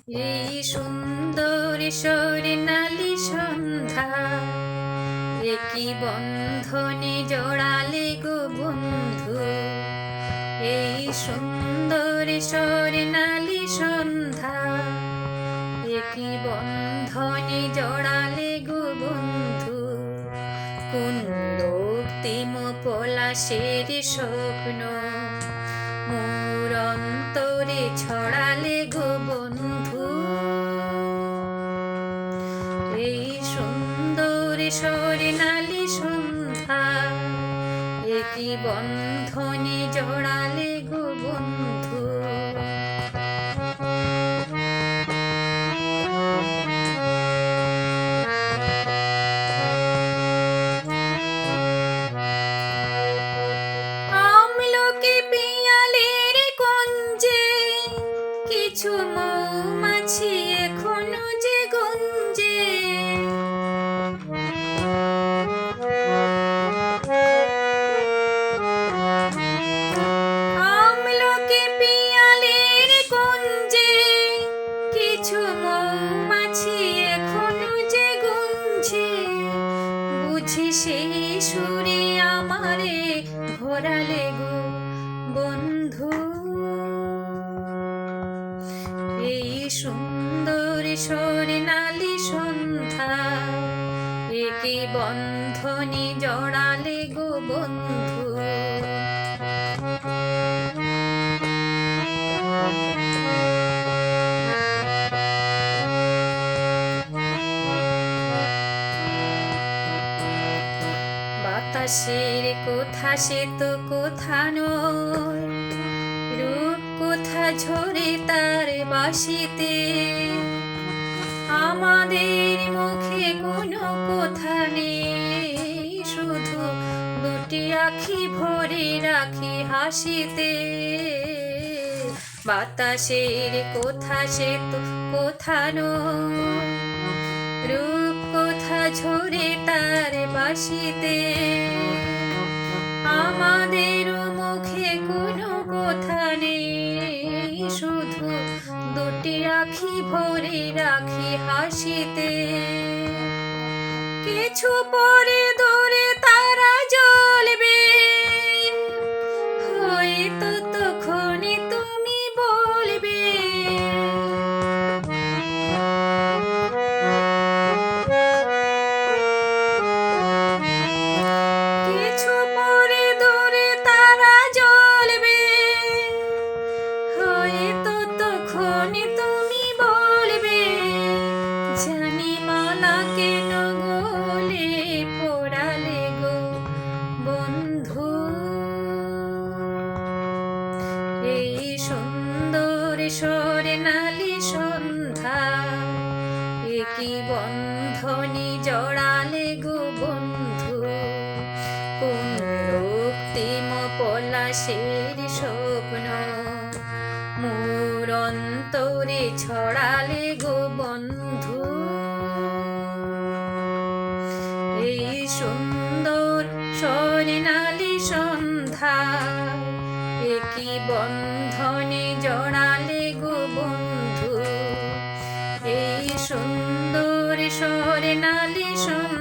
এই সুন্দর স্বর্ণালী সন্ধ্যা, একই বন্ধনে জড়ালে গো বন্ধু। এই সুন্দর স্বর্ণালী সন্ধ্যা, একই বন্ধনে জড়ালে গো বন্ধু। কোন রক্তিম পলাশের স্বপ্ন মোর অন্তরে ছড়ালে গো বন্ধু। এই সুন্দর স্বর্ণালী সন্ধ্যা, একই বন্ধনে জড়ালে গো বন্ধু। আমলকি পিয়ালের কুঞ্জে কিছু মৌমাছি এখনো যে গুঞ্জে। আমলকি পিয়ালের কুঞ্জে কিছু মৌমাছি এখনো যে গুঞ্জে। বুঝি সেই সুরে আমারে ভরালে গো বন্ধু। এই সুন্দর স্বর্ণালী সন্ধ্যা, একই বন্ধনে জড়ালে গো বন্ধু। বাতাসের কথা সে তো কথা নয়, রূপ কথা ঝরে তার বাঁশিতে। আমাদের মুখে কোনো কথা নেই, শুধু দুটি আখি ভরে রাখি হাসিতে। বাতাসের কথা সে তো কথা নয়, রূপ কথা ঝরে তার বাঁশিতে। আমাদের মুখে কোনো কথা নেই, শুধু দুটি আখি ভরে রাখি হাসিতে। কিছু পরে দূরে তারা জ্বলবে, হয়তো তখনই তুমি বলবে। কিছু পরে দূরে তারা জ্বলবে, হয়তো তখনই তুমি বলবে। জানি মালা কেন গলে পড়ালে গো বন্ধু। এই সুন্দর স্বর্ণালী সন্ধ্যা, একই বন্ধনে জড়ালে গো বন্ধু। কোন রক্তিম পলাশের স্বপ্ন মোর অন্তরে ছড়ালে গো বন্ধু। এই সুন্দর স্বর্ণালী সন্ধ্যা, একই বন্ধনে জড়ালে গো বন্ধু। এই সুন্দর স্বর্ণালী সন্ধ্যা।